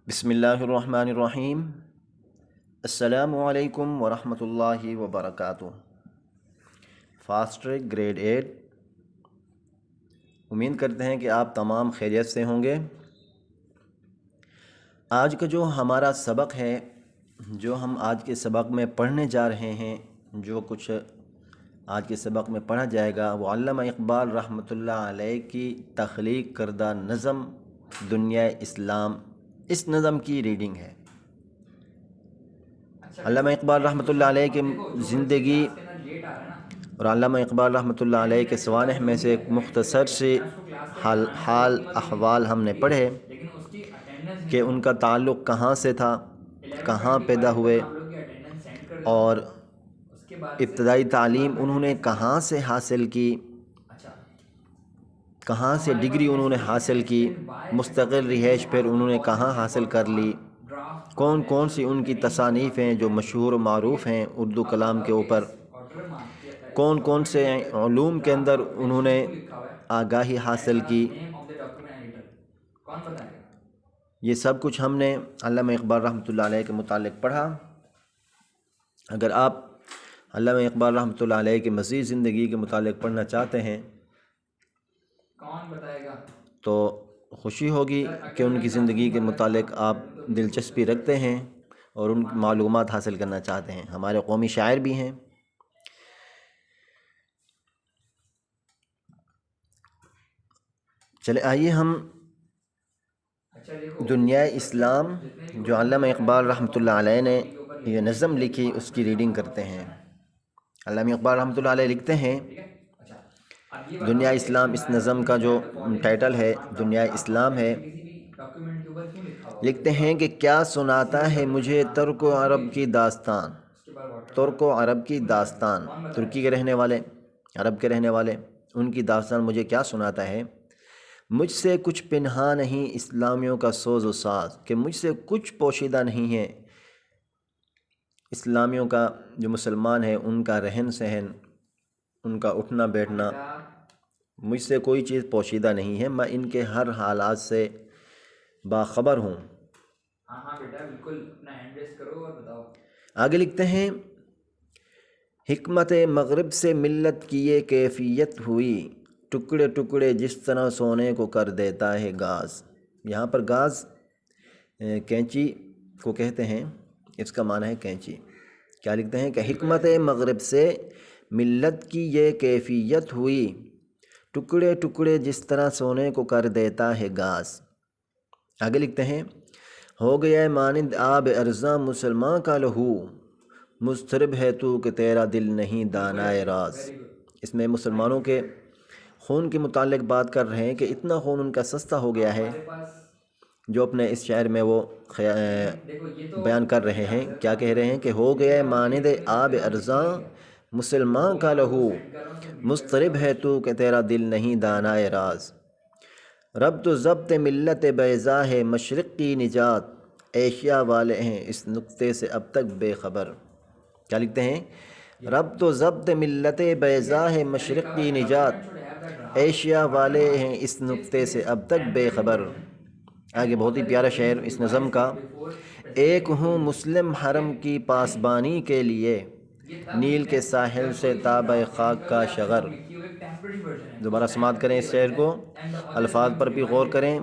بسم اللہ الرحمن الرحیم۔ السلام علیکم ورحمۃ اللہ وبرکاتہ۔ فاسٹ ٹریک گریڈ 8، امید کرتے ہیں کہ آپ تمام خیریت سے ہوں گے۔ آج کا جو ہمارا سبق ہے، جو ہم آج کے سبق میں پڑھنے جا رہے ہیں، جو کچھ آج کے سبق میں پڑھا جائے گا وہ علامہ اقبال رحمۃ اللہ علیہ کی تخلیق کردہ نظم دنیا اسلام، اس نظم کی ریڈنگ ہے۔ علامہ اقبال رحمۃ اللہ علیہ کی زندگی اور علامہ اقبال رحمۃ اللہ علیہ کے سوانح میں سے ایک مختصر سی حال احوال ہم نے پڑھے کہ ان کا تعلق کہاں سے تھا، کہاں پیدا ہوئے، اور ابتدائی تعلیم انہوں نے کہاں سے حاصل کی، کہاں سے ڈگری انہوں نے حاصل کی، مستقل رہائش پھر انہوں نے کہاں حاصل کر لی، کون کون سی ان کی تصانیف ہیں جو مشہور و معروف ہیں اردو کلام کے اوپر، کون کون سے علوم کے اندر انہوں نے آگاہی حاصل کی، یہ سب کچھ ہم نے علامہ اقبال رحمۃ اللہ علیہ کے متعلق پڑھا۔ اگر آپ علامہ اقبال رحمۃ اللہ علیہ کی مزید زندگی کے متعلق پڑھنا چاہتے ہیں تو خوشی ہوگی کہ ان کی زندگی کے متعلق آپ دلچسپی رکھتے ہیں اور ان کی معلومات حاصل کرنا چاہتے ہیں۔ ہمارے قومی شاعر بھی ہیں۔ چلے آئیے ہم دنیا اسلام جو علامہ اقبال رحمۃ اللہ علیہ نے یہ نظم لکھی اس کی ریڈنگ کرتے ہیں۔ علامہ اقبال رحمۃ اللہ علیہ لکھتے ہیں، دنیا اسلام، اس نظم کا جو ٹائٹل ہے دنیا اسلام ہے۔ لکھتے ہیں کہ کیا سناتا ہے مجھے ترک و عرب کی داستان، ترک و عرب کی داستان، ترکی کے رہنے والے، عرب کے رہنے والے، ان کی داستان مجھے کیا سناتا ہے۔ مجھ سے کچھ پنہا نہیں اسلامیوں کا سوز و ساز، کہ مجھ سے کچھ پوشیدہ نہیں ہے اسلامیوں کا، جو مسلمان ہیں ان کا رہن سہن، ان کا اٹھنا بیٹھنا، مجھ سے کوئی چیز پوشیدہ نہیں ہے، میں ان کے ہر حالات سے باخبر ہوں۔ آگے لکھتے ہیں، حکمت مغرب سے ملت کی یہ کیفیت ہوئی، ٹکڑے ٹکڑے جس طرح سونے کو کر دیتا ہے گاز۔ یہاں پر گاز کینچی کو کہتے ہیں، اس کا معنی ہے کینچی۔ کیا لکھتے ہیں کہ حکمت مغرب سے ملت کی یہ کیفیت ہوئی، ٹکڑے ٹکڑے جس طرح سونے کو کر دیتا ہے گاز۔ آگے لکھتے ہیں، ہو گیا مانند آب ارزاں مسلمان کا لہو، مضطرب ہے تو کہ تیرا دل نہیں دانائے راز۔ اس میں مسلمانوں کے خون کے متعلق بات کر رہے ہیں کہ اتنا خون ان کا سستا ہو گیا ہے، جو اپنے اس شعر میں وہ بیان کر رہے ہیں۔ کیا کہہ رہے ہیں کہ ہو گیا مانند آب ارزاں مسلمان کا لہو، مضطرب ہے تو کہ تیرا دل نہیں دانائے راز۔ ربط و ضبط ملت بیضا ہے مشرق کی نجات، ایشیا والے ہیں اس نقطے سے اب تک بے خبر۔ کیا لکھتے ہیں، ربط و ضبط ملت بیضا ہے مشرق کی نجات، ایشیا والے ہیں اس نقطے سے اب تک بے خبر۔ آگے بہت ہی پیارا شعر اس نظم کا، ایک ہوں مسلم حرم کی پاسبانی کے لیے، نیل کے ساحل سے تابع خاک کا شغر۔ دوبارہ سماعت کریں اس شعر کو، الفاظ پر بھی غور کریں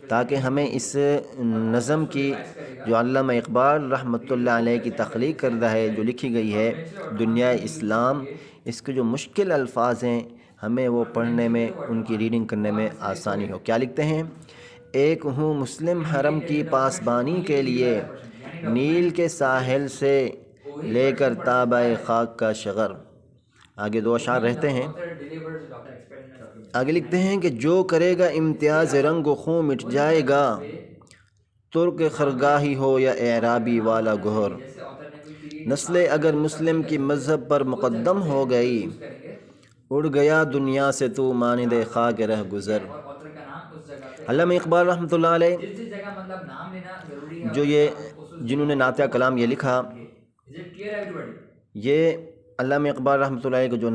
تاکہ ہمیں اس نظم کی جو علامہ اقبال رحمۃ اللہ علیہ کی تخلیق کردہ ہے، جو لکھی گئی ہے دنیا اسلام، اس کے جو مشکل الفاظ ہیں ہمیں وہ پڑھنے میں، ان کی ریڈنگ کرنے میں آسانی ہو۔ کیا لکھتے ہیں، ایک ہوں مسلم حرم کی پاسبانی کے لیے، نیل کے ساحل سے لے کر تابع خاک کا شغر۔ آگے دو اشعار رہتے ہیں۔ آگے لکھتے ہیں کہ جو کرے گا امتیاز رنگ و خوں مٹ جائے گا، ترک خرگاہی ہو یا اعرابی والا گہر۔ نسل اگر مسلم کی مذہب پر مقدم ہو گئی، اڑ گیا دنیا سے تو مانند خاک رہ گزر۔ علامہ اقبال رحمۃ اللہ علیہ جو جنہوں نے نعتیہ کلام یہ لکھا، یہ علامہ اقبال رحمۃ اللہ علیہ کا جو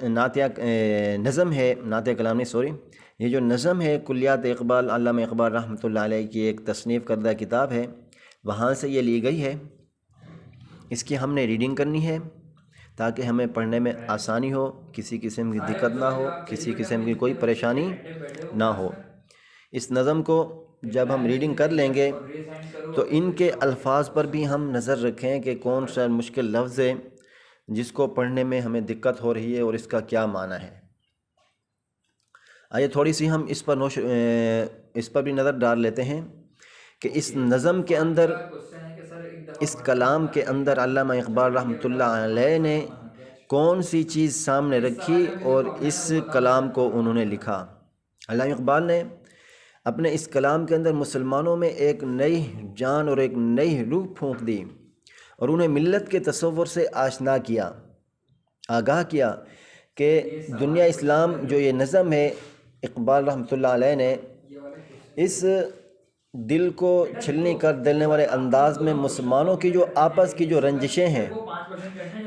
نعتیہ نظم ہے، نعتیہ کلام نہیں سوری، یہ جو نظم ہے کلیات اقبال، علامہ اقبال رحمۃ اللہ علیہ کی ایک تصنیف کردہ کتاب ہے، وہاں سے یہ لی گئی ہے۔ اس کی ہم نے ریڈنگ کرنی ہے تاکہ ہمیں پڑھنے میں آسانی ہو، کسی قسم کی دقت نہ ہو، کسی قسم کی کوئی پریشانی نہ ہو۔ اس نظم کو جب ہم ریڈنگ کر لیں گے تو ان کے الفاظ پر بھی ہم نظر رکھیں کہ کون سا مشکل لفظ ہے جس کو پڑھنے میں ہمیں دقت ہو رہی ہے اور اس کا کیا معنی ہے۔ آئیے تھوڑی سی ہم اس پر بھی نظر ڈال لیتے ہیں کہ اس نظم کے اندر، اس کلام کے اندر علامہ اقبال رحمۃ اللہ علیہ نے کون سی چیز سامنے رکھی اور اس کلام کو انہوں نے لکھا۔ علامہ اقبال نے اپنے اس کلام کے اندر مسلمانوں میں ایک نئی جان اور ایک نئی روح پھونک دی اور انہیں ملت کے تصور سے آشنا کیا، آگاہ کیا کہ دنیا اسلام جو یہ نظم ہے اقبال رحمۃ اللہ علیہ نے اس دل کو چھلنی کر دینے والے انداز میں مسلمانوں کی جو آپس کی جو رنجشیں ہیں،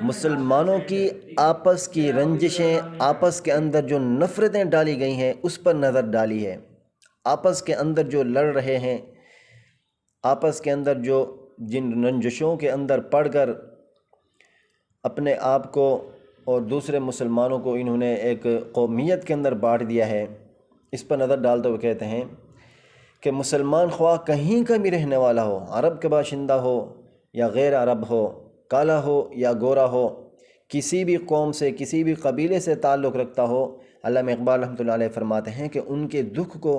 مسلمانوں کی آپس کی رنجشیں، آپس کے اندر جو نفرتیں ڈالی گئی ہیں اس پر نظر ڈالی ہے۔ آپس کے اندر جو لڑ رہے ہیں، آپس کے اندر جو جن رنجشوں کے اندر پڑ کر اپنے آپ کو اور دوسرے مسلمانوں کو انہوں نے ایک قومیت کے اندر بانٹ دیا ہے، اس پر نظر ڈالتے ہوئے کہتے ہیں کہ مسلمان خواہ کہیں کا بھی رہنے والا ہو، عرب کا باشندہ ہو یا غیر عرب ہو، کالا ہو یا گورا ہو، کسی بھی قوم سے، کسی بھی قبیلے سے تعلق رکھتا ہو، علامہ اقبال رحمۃ اللہ علیہ فرماتے ہیں کہ ان کے دکھ کو،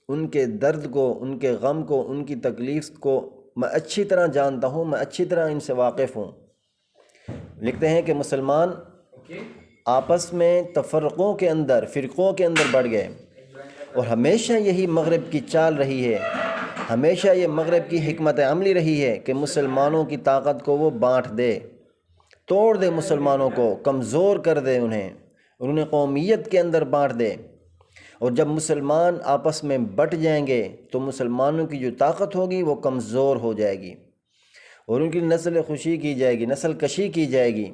ان کے درد کو، ان کے غم کو، ان کی تکلیف کو میں اچھی طرح جانتا ہوں، میں اچھی طرح ان سے واقف ہوں۔ لکھتے ہیں کہ مسلمان آپس میں تفرقوں کے اندر، فرقوں کے اندر بڑھ گئے، اور ہمیشہ یہی مغرب کی چال رہی ہے، ہمیشہ یہ مغرب کی حکمت عملی رہی ہے کہ مسلمانوں کی طاقت کو وہ بانٹ دے، توڑ دے، مسلمانوں کو کمزور کر دے، انہیں قومیت کے اندر بانٹ دے۔ اور جب مسلمان آپس میں بٹ جائیں گے تو مسلمانوں کی جو طاقت ہوگی وہ کمزور ہو جائے گی اور ان کی نسل خوشی کی جائے گی، نسل کشی کی جائے گی،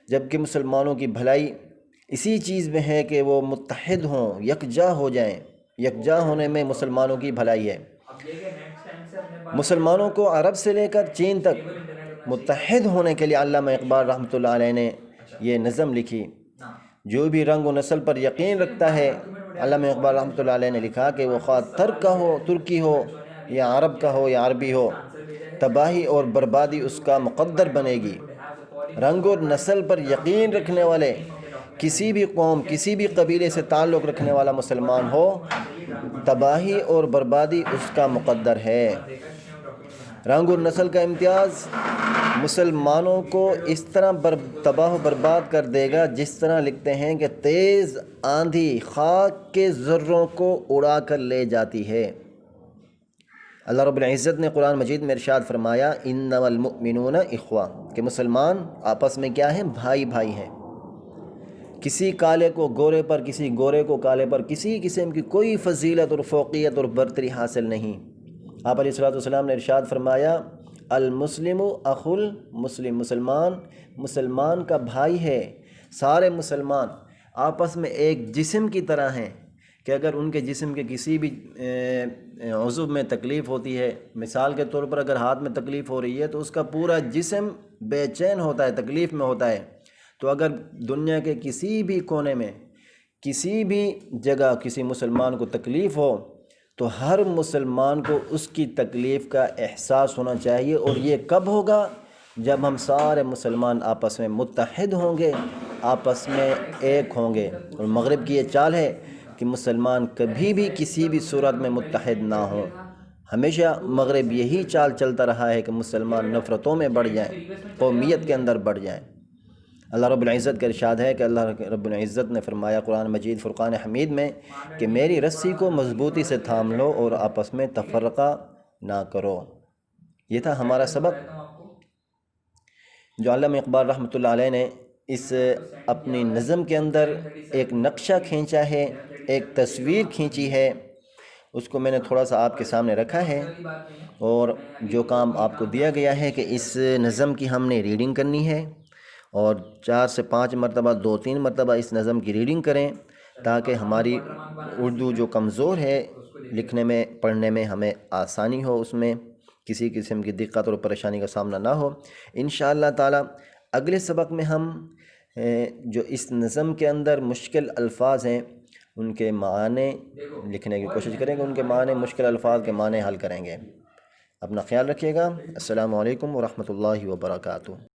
جبکہ مسلمانوں کی بھلائی اسی چیز میں ہے کہ وہ متحد ہوں، یکجا ہو جائیں۔ یکجا ہونے میں مسلمانوں کی بھلائی ہے۔ مسلمانوں کو عرب سے لے کر چین تک متحد ہونے کے لیے علامہ اقبال رحمۃ اللہ علیہ نے یہ نظم لکھی۔ جو بھی رنگ و نسل پر یقین رکھتا ہے، علامہ اقبال رحمۃ اللہ علیہ نے لکھا کہ وہ خواہ ترک کا ہو، ترکی ہو، یا عرب کا ہو یا عربی ہو، تباہی اور بربادی اس کا مقدر بنے گی۔ رنگ اور نسل پر یقین رکھنے والے، کسی بھی قوم، کسی بھی قبیلے سے تعلق رکھنے والا مسلمان ہو، تباہی اور بربادی اس کا مقدر ہے۔ رنگ اور نسل کا امتیاز مسلمانوں کو اس طرح تباہ و برباد کر دے گا جس طرح لکھتے ہیں کہ تیز آندھی خاک کے ذروں کو اڑا کر لے جاتی ہے۔ اللہ رب العزت نے قرآن مجید میں ارشاد فرمایا انما المؤمنون اخوہ، کہ مسلمان آپس میں کیا ہیں؟ بھائی بھائی ہیں۔ کسی کالے کو گورے پر، کسی گورے کو کالے پر کسی قسم کی کوئی فضیلت اور فوقیت اور برتری حاصل نہیں۔ آپ علیہ الصلوۃ نے ارشاد فرمایا المسلم اخو المسلم، مسلمان کا بھائی ہے۔ سارے مسلمان آپس میں ایک جسم کی طرح ہیں کہ اگر ان کے جسم کے کسی بھی عضو میں تکلیف ہوتی ہے، مثال کے طور پر اگر ہاتھ میں تکلیف ہو رہی ہے تو اس کا پورا جسم بے چین ہوتا ہے، تکلیف میں ہوتا ہے۔ تو اگر دنیا کے کسی بھی کونے میں، کسی بھی جگہ کسی مسلمان کو تکلیف ہو تو ہر مسلمان کو اس کی تکلیف کا احساس ہونا چاہیے، اور یہ کب ہوگا؟ جب ہم سارے مسلمان آپس میں متحد ہوں گے، آپس میں ایک ہوں گے۔ اور مغرب کی یہ چال ہے کہ مسلمان کبھی بھی کسی بھی صورت میں متحد نہ ہوں۔ ہمیشہ مغرب یہی چال چلتا رہا ہے کہ مسلمان نفرتوں میں بڑھ جائیں، قومیت کے اندر بڑھ جائیں۔ اللہ رب العزت کا ارشاد ہے کہ اللہ رب العزت نے فرمایا قرآن مجید فرقان حمید میں کہ میری رسی کو مضبوطی سے تھام لو اور آپس میں تفرقہ نہ کرو۔ یہ تھا ہمارا سبق جو علامہ اقبال رحمۃ اللہ علیہ نے اس اپنی نظم کے اندر ایک نقشہ کھینچا ہے، ایک تصویر کھینچی ہے، اس کو میں نے تھوڑا سا آپ کے سامنے رکھا ہے۔ اور جو کام آپ کو دیا گیا ہے کہ اس نظم کی ہم نے ریڈنگ کرنی ہے، اور 4 سے 5 مرتبہ، 2-3 مرتبہ اس نظم کی ریڈنگ کریں تاکہ ہماری اردو جو کمزور ہے لکھنے میں پڑھنے میں ہمیں آسانی ہو، اس میں کسی قسم کی دقت اور پریشانی کا سامنا نہ ہو۔ انشاءاللہ تعالی اگلے سبق میں ہم جو اس نظم کے اندر مشکل الفاظ ہیں ان کے معنی لکھنے کی کوشش کریں گے، ان کے معنی، مشکل الفاظ کے معنی حل کریں گے۔ اپنا خیال رکھیے گا۔ السلام علیکم ورحمۃ اللہ وبرکاتہ۔